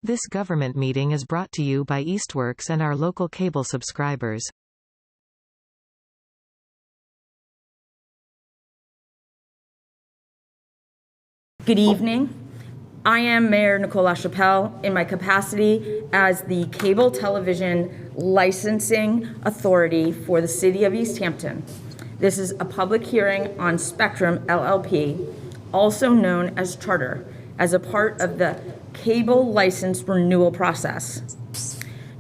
This government meeting is brought to you by Eastworks and our local cable subscribers. Good evening. I am Mayor Nicole LaChapelle in my capacity as the Cable Television Licensing Authority for the City of Easthampton. This is a public hearing on Spectrum LLP, also known as Charter, as a part of the cable license renewal process.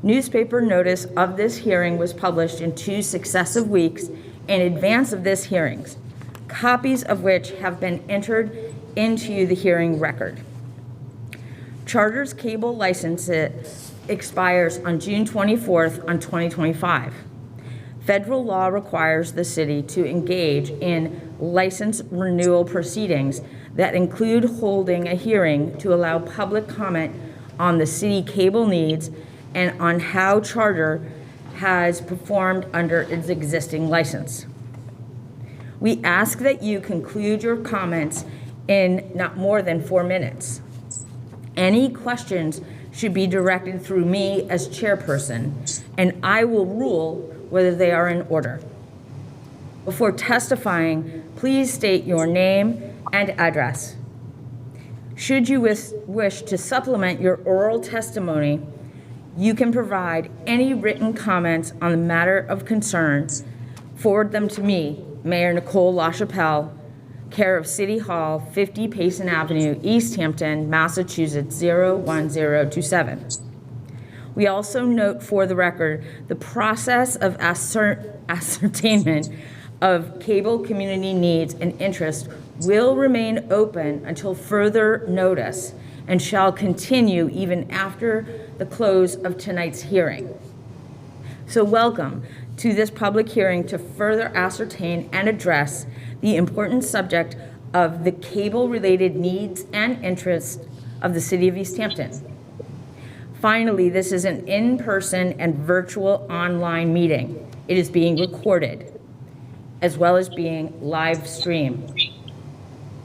Newspaper notice of this hearing was published in 2 successive weeks in advance of this hearing, copies of which have been entered into the hearing record. Charter's cable license expires on June 24th on 2025. Federal law requires the city to engage in license renewal proceedings that include holding a hearing to allow public comment on the city cable needs and on how Charter has performed under its existing license. We ask that you conclude your comments in not more than 4 minutes. Any questions should be directed through me as chairperson, and I will rule whether they are in order. Before testifying, please state your name and address. Should you wish to supplement your oral testimony, you can provide any written comments on the matter of concern. Forward them to me, Mayor Nicole LaChapelle, care of City Hall, 50 Payson Avenue, Easthampton, Massachusetts, 01027. We also note for the record the process of ascertainment of cable community needs and interests will remain open until further notice and shall continue even after the close of tonight's hearing. So welcome to this public hearing to further ascertain and address the important subject of the cable-related needs and interests of the City of Easthampton. Finally, this is an in-person and virtual online meeting. It is being recorded, as well as being live streamed.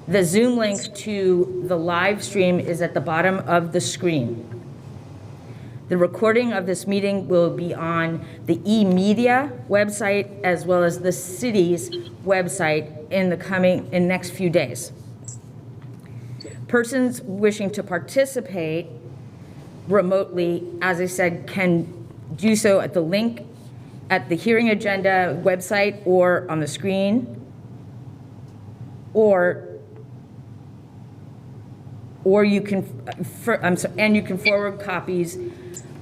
The Zoom link to the live stream is at the bottom of the screen. The recording of this meeting will be on the eMedia website as well as the city's website in the next few days. Persons wishing to participate remotely, as I said, can do so at the link at the hearing agenda website or on the screen, or you can forward copies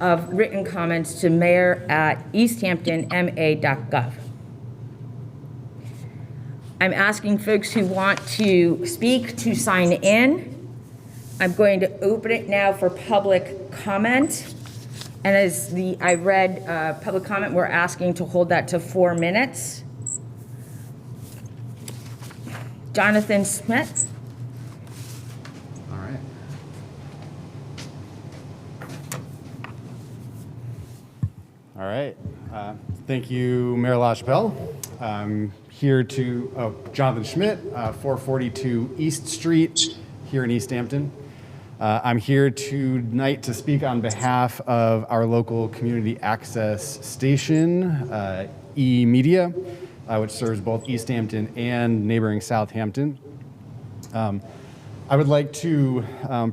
of written comments to mayor@easthamptonma.gov. I'm asking folks who want to speak to sign in. I'm going to open it now for public comment. And as I read public comment, we're asking to hold that to 4 minutes. Jonathan Smith. All right. Thank you, Mayor LaChapelle. I'm here to, Jonathan Schmidt, 442 East Street here in Easthampton. I'm here tonight to speak on behalf of our local community access station, eMedia, which serves both Easthampton and neighboring Southampton. I would like to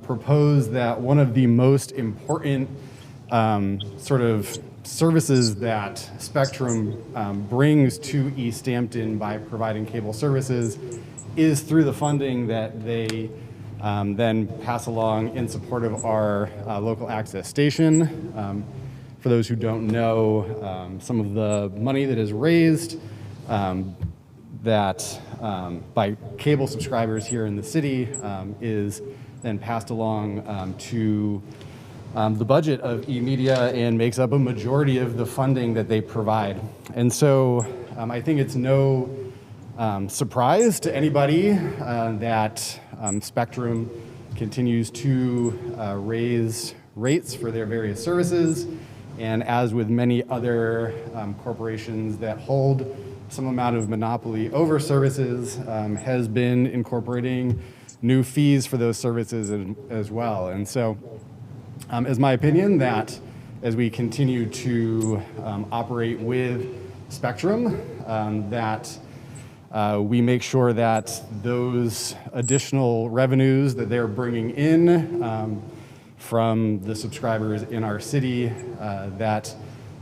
propose that one of the most important sort of services that Spectrum brings to Easthampton by providing cable services is through the funding that they then pass along in support of our local access station. For those who don't know, some of the money that is raised by cable subscribers here in the city is then passed along to the budget of eMedia and makes up a majority of the funding that they provide. And so I think it's no surprise to anybody that Spectrum continues to raise rates for their various services. And as with many other corporations that hold some amount of monopoly over services, has been incorporating new fees for those services as well. And so is my opinion that as we continue to operate with Spectrum, that we make sure that those additional revenues that they're bringing in from the subscribers in our city, that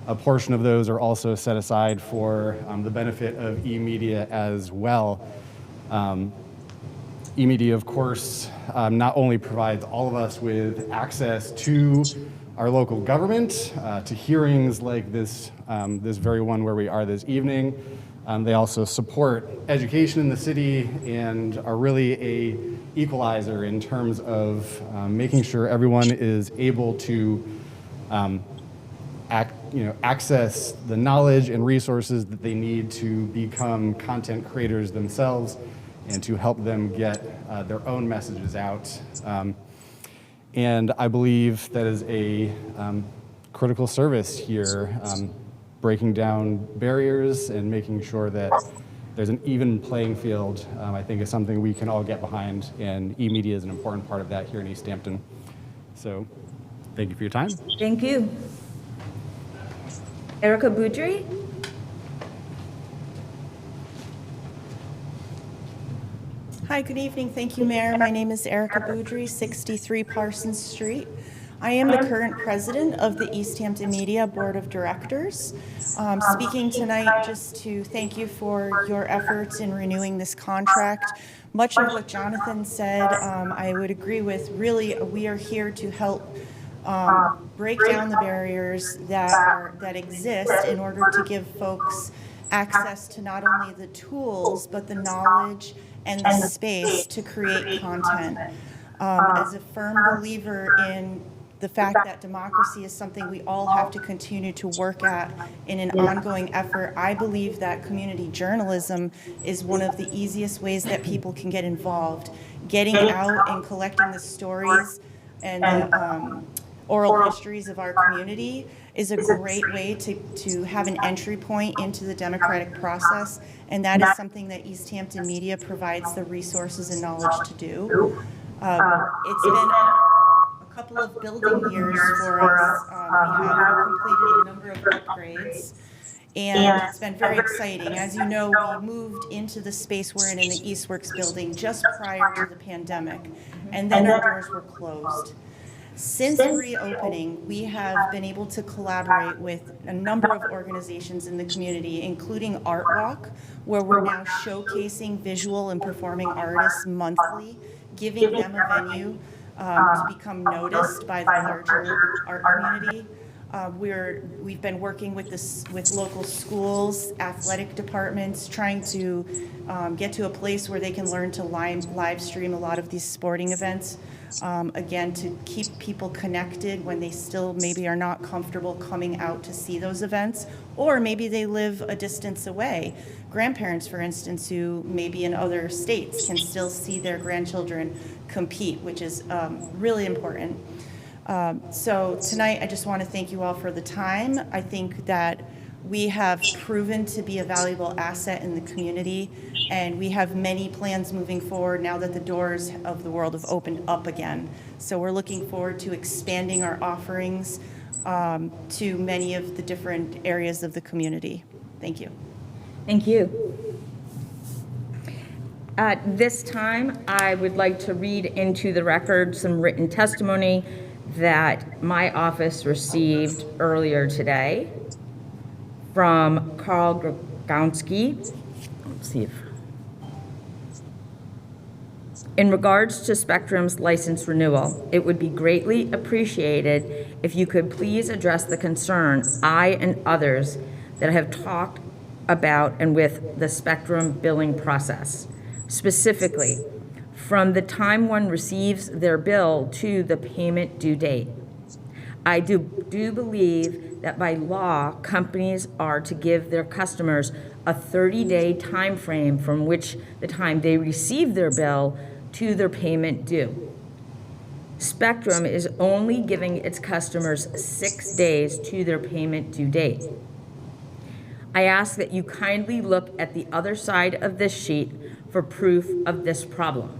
a portion of those are also set aside for the benefit of e-media as well. E-media, of course, not only provides all of us with access to our local government, to hearings like this, this very one where we are this evening. They also support education in the city and are really a equalizer in terms of making sure everyone is able to access the knowledge and resources that they need to become content creators themselves and to help them get their own messages out. And I believe that is a critical service here, breaking down barriers and making sure that there's an even playing field, I think is something we can all get behind, and e-media is an important part of that here in Easthampton. So thank you for your time. Thank you. Erica Boudry? Hi, good evening. Thank you, Mayor. My name is Erica Boudry, 63 Parsons Street. I am the current president of the Easthampton Media Board of Directors. Speaking tonight just to thank you for your efforts in renewing this contract. Much of what Jonathan said, I would agree with. Really, we are here to help break down the barriers that exist in order to give folks access to not only the tools, but the knowledge and the space to create content. As a firm believer in the fact that democracy is something we all have to continue to work at in an ongoing effort, I believe that community journalism is one of the easiest ways that people can get involved. Getting out and collecting the stories and the oral histories of our community is a great way to have an entry point into the democratic process, and that is something that Easthampton Media provides the resources and knowledge to do. It's been a couple of building years for us. We have completed a number of upgrades, and it's been very exciting. As you know, we moved into the space we're in the Eastworks building just prior to the pandemic, and then our doors were closed. Since reopening, we have been able to collaborate with a number of organizations in the community, including Art Walk, where we're now showcasing visual and performing artists monthly, giving them a venue to become noticed by the larger art community. We've been working with local schools, athletic departments, trying to get to a place where they can learn to live stream a lot of these sporting events. Again, to keep people connected when they still maybe are not comfortable coming out to see those events, or maybe they live a distance away. Grandparents, for instance, who maybe in other states can still see their grandchildren compete, which is really important. So tonight, I just want to thank you all for the time. I think that we have proven to be a valuable asset in the community, and we have many plans moving forward now that the doors of the world have opened up again. So we're looking forward to expanding our offerings to many of the different areas of the community. Thank you. Thank you. At this time, I would like to read into the record some written testimony that my office received earlier today from Carl Grogowski. Let's see if. In regards to Spectrum's license renewal, it would be greatly appreciated if you could please address the concern I and others that have talked about and with the Spectrum billing process. Specifically, from the time one receives their bill to the payment due date. I do believe that by law, companies are to give their customers a 30-day time frame from which the time they receive their bill to their payment due. Spectrum is only giving its customers 6 days to their payment due date. I ask that you kindly look at the other side of this sheet for proof of this problem.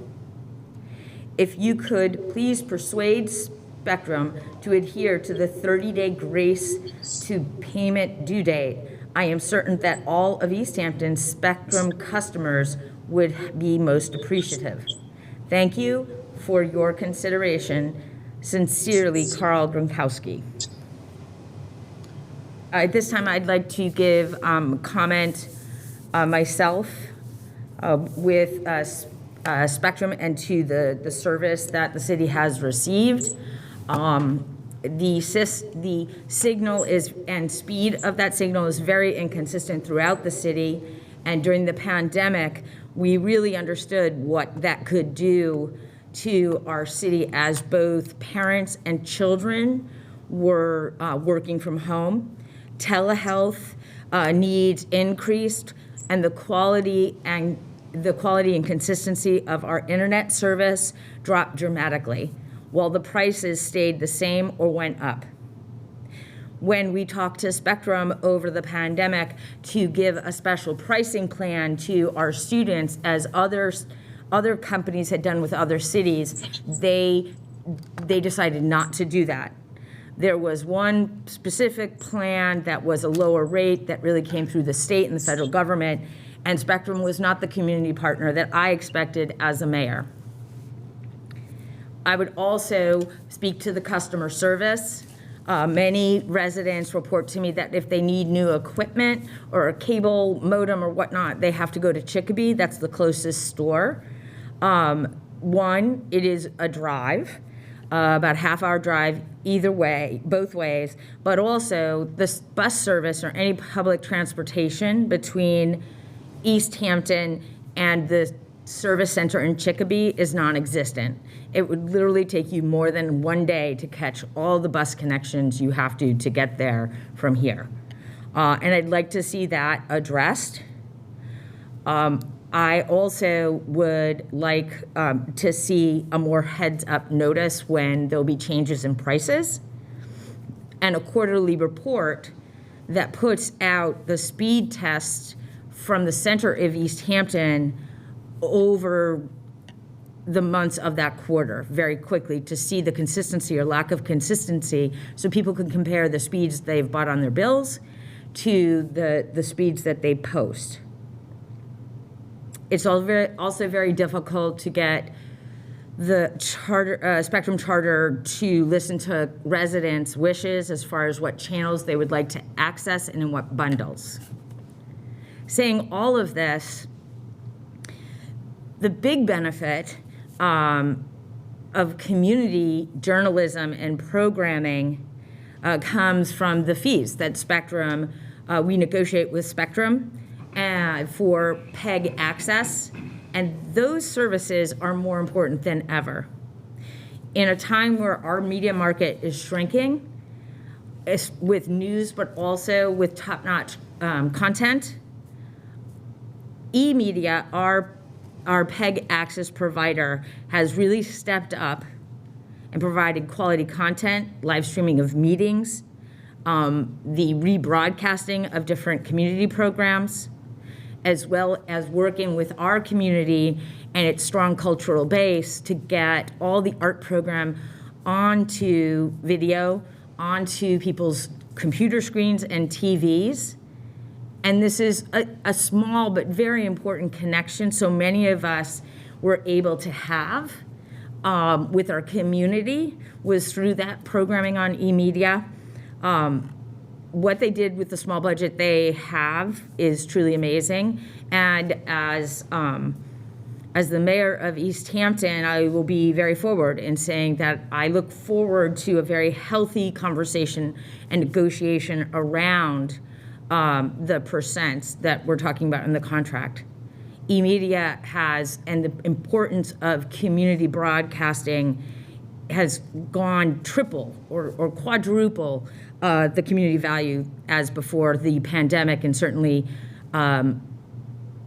If you could please persuade Spectrum to adhere to the 30-day grace to payment due date, I am certain that all of Easthampton's Spectrum customers would be most appreciative. Thank you for your consideration. Sincerely, Carl Gronkowski. At this time, I'd like to give comment myself with Spectrum and to the service that the city has received. The signal is, and speed of that signal is very inconsistent throughout the city. And during the pandemic, we really understood what that could do to our city as both parents and children were working from home. Telehealth needs increased, and the quality and consistency of our internet service dropped dramatically, while the prices stayed the same or went up. When we talked to Spectrum over the pandemic to give a special pricing plan to our students, as other companies had done with other cities, they decided not to do that. There was one specific plan that was a lower rate that really came through the state and the federal government, and Spectrum was not the community partner that I expected as a mayor. I would also speak to the customer service. Many residents report to me that if they need new equipment or a cable modem or whatnot, they have to go to Chicopee. That's the closest store. One, it is a drive, about half-hour drive either way, both ways, but also the bus service or any public transportation between Easthampton and the service center in Chicopee is non-existent. It would literally take you more than one day to catch all the bus connections you have to get there from here. And I'd like to see that addressed. I also would like to see a more heads-up notice when there'll be changes in prices, and a quarterly report that puts out the speed test from the center of Easthampton over the months of that quarter very quickly to see the consistency or lack of consistency, so people can compare the speeds they've bought on their bills to the speeds that they post. It's also very difficult to get the Spectrum Charter to listen to residents' wishes as far as what channels they would like to access and in what bundles. Saying all of this, the big benefit of community journalism and programming comes from the fees that Spectrum, we negotiate with Spectrum for PEG access, and those services are more important than ever. In a time where our media market is shrinking, with news but also with top-notch content, eMedia, our PEG access provider, has really stepped up and provided quality content, live streaming of meetings, the rebroadcasting of different community programs, as well as working with our community and its strong cultural base to get all the art program onto video, onto people's computer screens and TVs. And this is a small but very important connection so many of us were able to have with our community was through that programming on eMedia. What they did with the small budget they have is truly amazing. And as the mayor of Easthampton, I will be very forward in saying that I look forward to a very healthy conversation and negotiation around the percents that we're talking about in the contract. eMedia has, and the importance of community broadcasting has gone triple or quadruple the community value as before the pandemic, and certainly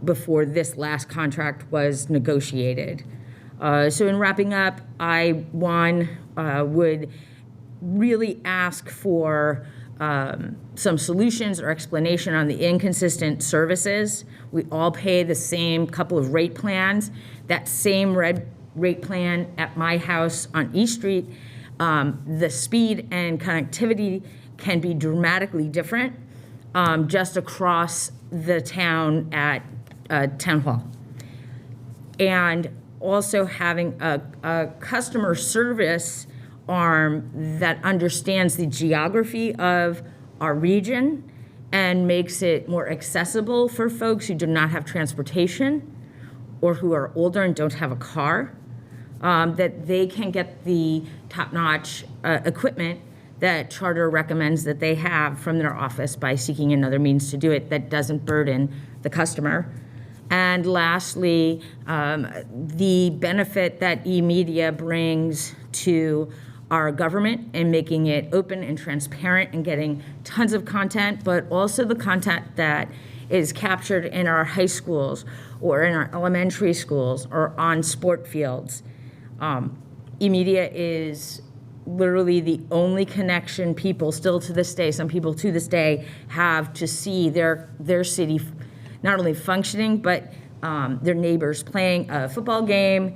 before this last contract was negotiated. So in wrapping up, I, would really ask for some solutions or explanation on the inconsistent services. We all pay the same couple of rate plans. That same red rate plan at my house on East Street the speed and connectivity can be dramatically different just across the town at Town Hall. And also having a customer service arm that understands the geography of our region and makes it more accessible for folks who do not have transportation or who are older and don't have a car, that they can get the top-notch equipment that Charter recommends that they have from their office by seeking another means to do it that doesn't burden the customer. And lastly, the benefit that eMedia brings to our government and making it open and transparent and getting tons of content, but also the content that is captured in our high schools or in our elementary schools or on sport fields. eMedia is literally the only connection people still to this day, some people to this day, have to see their city not only functioning, but their neighbors playing a football game,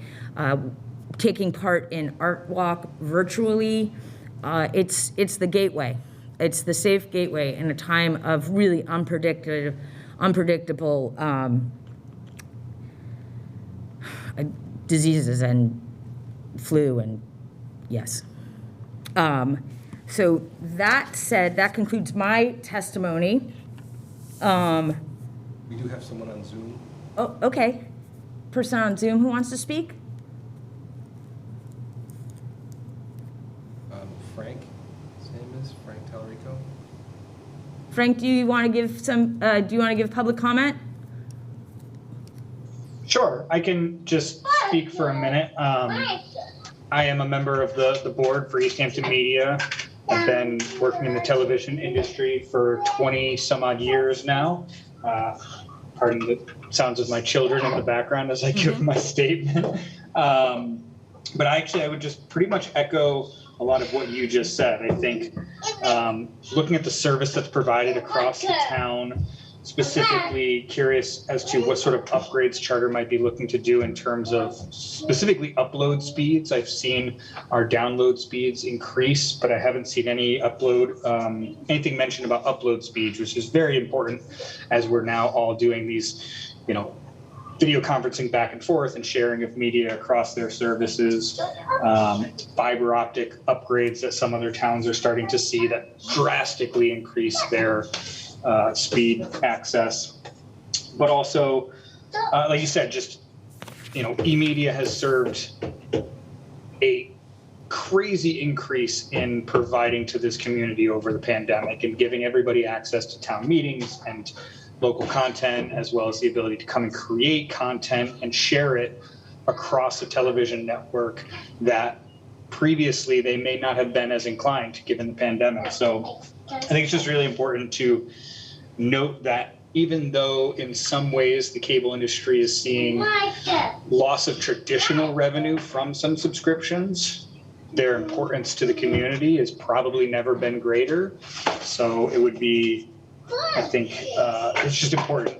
taking part in Art Walk virtually. It's the gateway. It's the safe gateway in a time of really unpredictable diseases and flu and yes. So that said, that concludes my testimony. We do have someone on Zoom. Oh, okay. Person on Zoom who wants to speak? Frank, his name is Frank Talarico. Frank, do you want to give public comment? Sure, I can just speak for a minute. I am a member of the board for Easthampton Media. I've been working in the television industry for 20 some odd years now. Pardon the sounds of my children in the background as I give my statement. But I would just pretty much echo a lot of what you just said. I think looking at the service that's provided across the town, specifically curious as to what sort of upgrades Charter might be looking to do in terms of specifically upload speeds. I've seen our download speeds increase, but I haven't seen anything mentioned about upload speeds, which is very important as we're now all doing these, video conferencing back and forth and sharing of media across their services, fiber optic upgrades that some other towns are starting to see that drastically increase their speed access. But also, like you said, just, eMedia has served a crazy increase in providing to this community over the pandemic and giving everybody access to town meetings and local content, as well as the ability to come and create content and share it across a television network that previously they may not have been as inclined given the pandemic. So I think it's just really important to note that even though in some ways the cable industry is seeing loss of traditional revenue from some subscriptions, their importance to the community has probably never been greater. So it would be, I think it's just important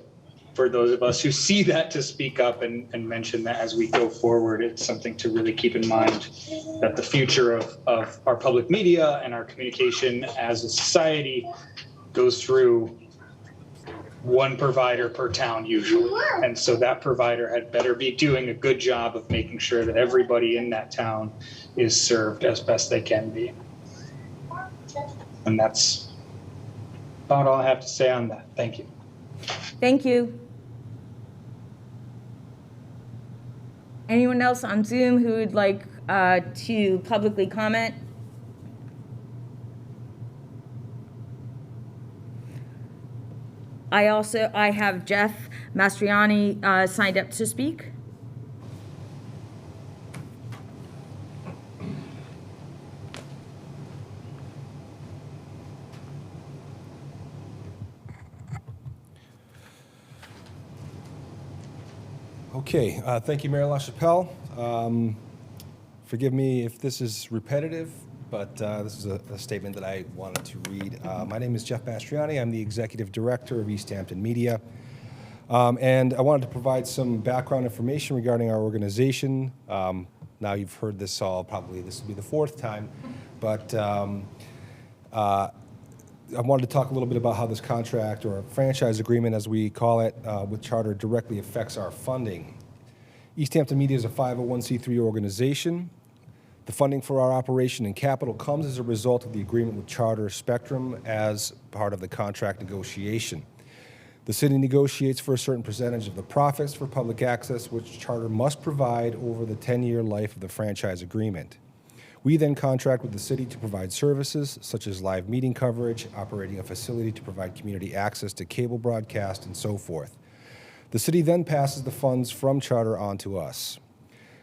for those of us who see that to speak up and mention that as we go forward. It's something to really keep in mind, that the future of our public media and our communication as a society goes through one provider per town usually. And so that provider had better be doing a good job of making sure that everybody in that town is served as best they can be. And that's about all I have to say on that. Thank you. Thank you. Anyone else on Zoom who would like to publicly comment? I have Jeff Mastriani signed up to speak. Okay, thank you, Mayor LaChapelle. Forgive me if this is repetitive, but this is a statement that I wanted to read. My name is Jeff Mastriani. I'm the Executive Director of Easthampton Media. And I wanted to provide some background information regarding our organization. Now you've heard this all, probably this will be the fourth time. but I wanted to talk a little bit about how this contract, or franchise agreement as we call it, with Charter directly affects our funding. Easthampton Media is a 501c3 organization. The funding for our operation and capital comes as a result of the agreement with Charter Spectrum as part of the contract negotiation. The city negotiates for a certain percentage of the profits for public access, which Charter must provide over the 10-year life of the franchise agreement. We then contract with the city to provide services such as live meeting coverage, operating a facility to provide community access to cable broadcast, and so forth. The city then passes the funds from Charter on to us.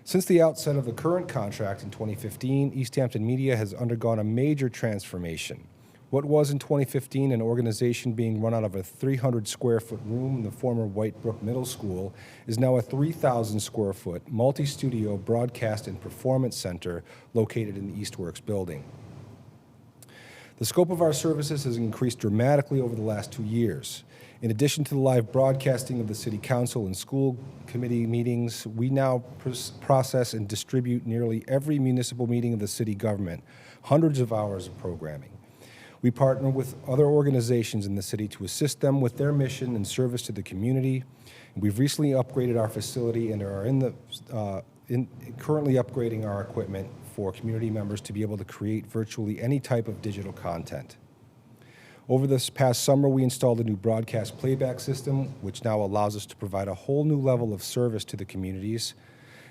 Since the outset of the current contract in 2015, Easthampton Media has undergone a major transformation. What was in 2015 an organization being run out of a 300-square-foot room in the former White Brook Middle School is now a 3,000-square-foot multi-studio broadcast and performance center located in the Eastworks building. The scope of our services has increased dramatically over the last 2 years. In addition to the live broadcasting of the City Council and school committee meetings, we now process and distribute nearly every municipal meeting of the city government, hundreds of hours of programming. We partner with other organizations in the city to assist them with their mission and service to the community. And we've recently upgraded our facility and are currently upgrading our equipment for community members to be able to create virtually any type of digital content. Over this past summer, we installed a new broadcast playback system, which now allows us to provide a whole new level of service to the communities.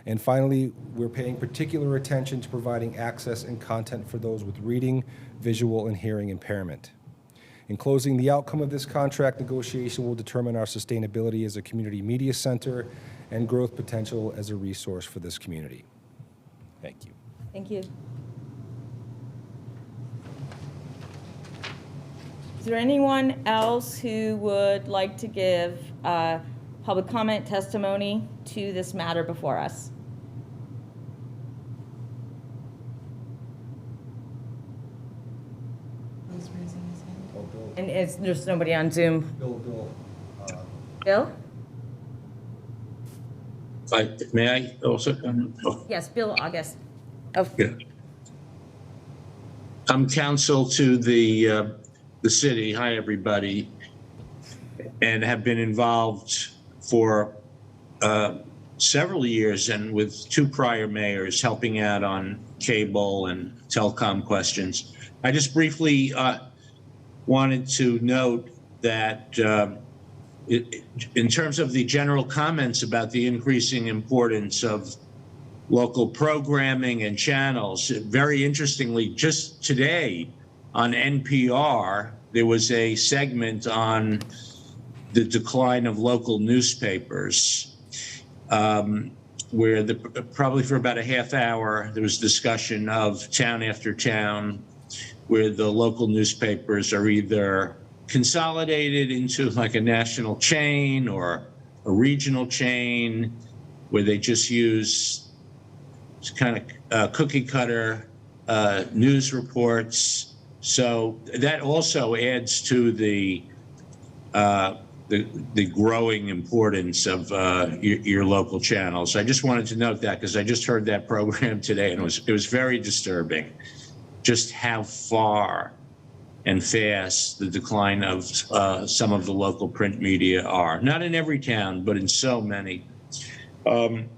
And finally, we're paying particular attention to providing access and content for those with reading, visual, and hearing impairment. In closing, the outcome of this contract negotiation will determine our sustainability as a community media center and growth potential as a resource for this community. Thank you. Thank you. Is there anyone else who would like to give public comment testimony to this matter before us? And there's nobody on Zoom? Bill? May I also comment? Oh. Yes, Bill August. Oh. Yeah. I'm counsel to the city. Hi, everybody. And have been involved for several years and with 2 prior mayors helping out on cable and telecom questions. I just briefly wanted to note that in terms of the general comments about the increasing importance of local programming and channels, very interestingly, just today on NPR, there was a segment on the decline of local newspapers, where probably for about a half hour, there was discussion of town after town, where the local newspapers are either consolidated into like a national chain or a regional chain, where they just use kind of cookie cutter news reports. So that also adds to the growing importance of your local channels. I just wanted to note that because I just heard that program today, and it was very disturbing, just how far and fast the decline of some of the local print media are. Not in every town, but in so many. On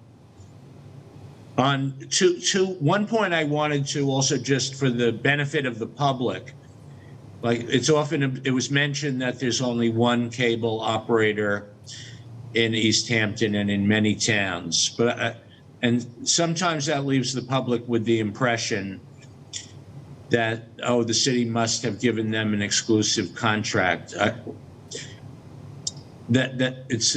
one point, I wanted to also, just for the benefit of the public, like it was mentioned that there's only one cable operator in Easthampton and in many towns, and sometimes that leaves the public with the impression that, oh, the city must have given them an exclusive contract. That it's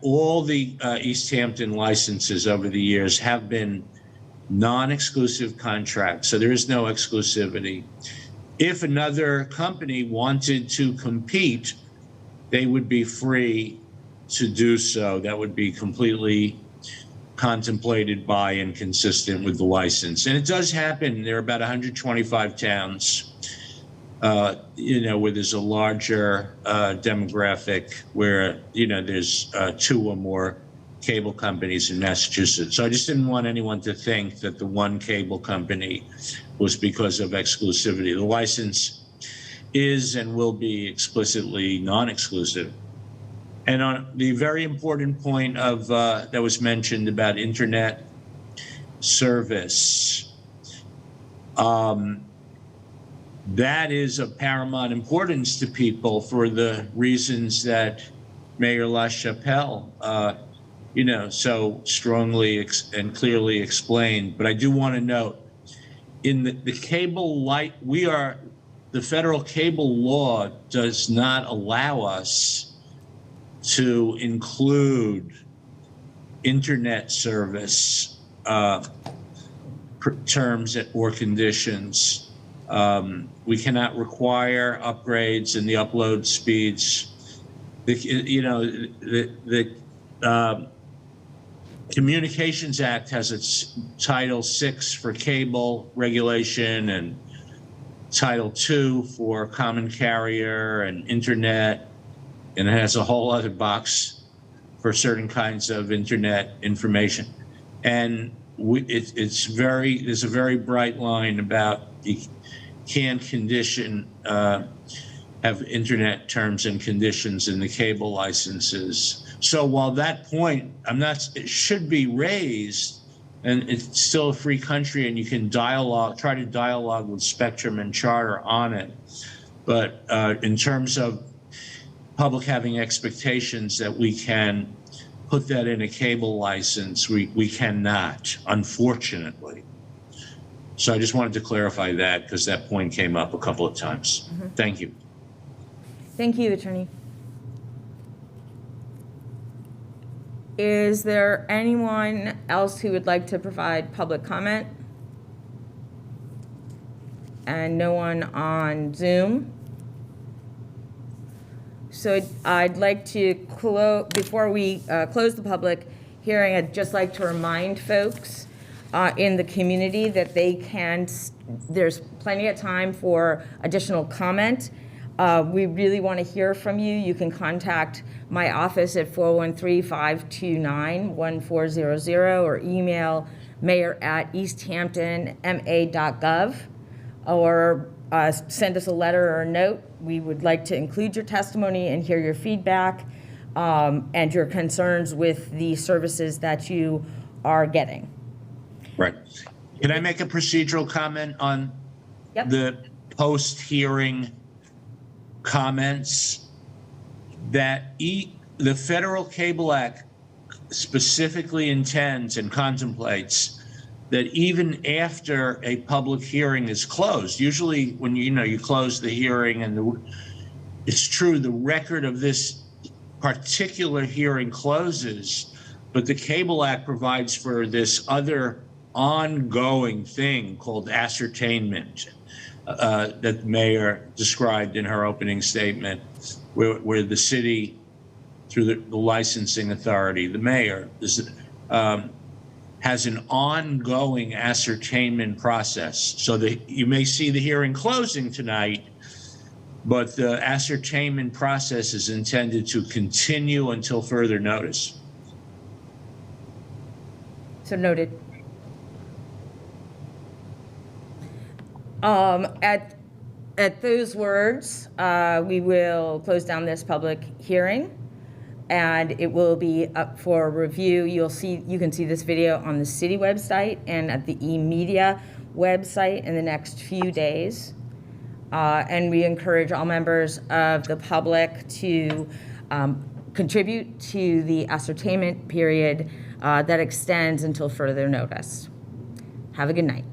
all the Easthampton licenses over the years have been non-exclusive contracts, so there is no exclusivity. If another company wanted to compete, they would be free to do so. That would be completely contemplated by and consistent with the license. And it does happen. There are about 125 towns, where there's a larger demographic, where, there's 2 or more cable companies in Massachusetts. So I just didn't want anyone to think that the one cable company was because of exclusivity. The license is and will be explicitly non-exclusive. And on the very important point of that was mentioned about internet service, that is of paramount importance to people for the reasons that Mayor LaChapelle, so strongly and clearly explained. But I do want to note, in the cable light, the federal cable law does not allow us to include internet service terms or conditions. We cannot require upgrades in the upload speeds. The Communications Act has its Title VI for cable regulation and Title II for common carrier and internet, and it has a whole other box for certain kinds of internet information. And there's a very bright line about you can't have internet terms and conditions in the cable licenses. So while that point, it should be raised, and it's still a free country and you can try to dialogue with Spectrum and Charter on it. But in terms of public having expectations that we can put that in a cable license, we cannot, unfortunately. So I just wanted to clarify that because that point came up a couple of times. Mm-hmm. Thank you. Thank you, Attorney. Is there anyone else who would like to provide public comment? And no one on Zoom? So I'd like to before we close the public hearing, I'd just like to remind folks in the community that there's plenty of time for additional comment. We really want to hear from you. You can contact my office at 413-529-1400 or email mayor@easthamptonma.gov or send us a letter or a note. We would like to include your testimony and hear your feedback and your concerns with the services that you are getting. Right. Can I make a procedural comment on the post-hearing comments? That the Federal Cable Act specifically intends and contemplates that even after a public hearing is closed, usually when you close the hearing and it's true the record of this particular hearing closes, but the Cable Act provides for this other ongoing thing called ascertainment that the mayor described in her opening statement, where the city, through the licensing authority, the mayor, has an ongoing ascertainment process. So that you may see the hearing closing tonight, but the ascertainment process is intended to continue until further notice. So noted. At those words, we will close down this public hearing, and it will be up for review. You can see this video on the city website and at the eMedia website in the next few days. And we encourage all members of the public to contribute to the ascertainment period that extends until further notice. Have a good night.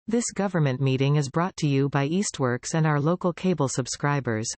This government meeting is brought to you by Eastworks and our local cable subscribers.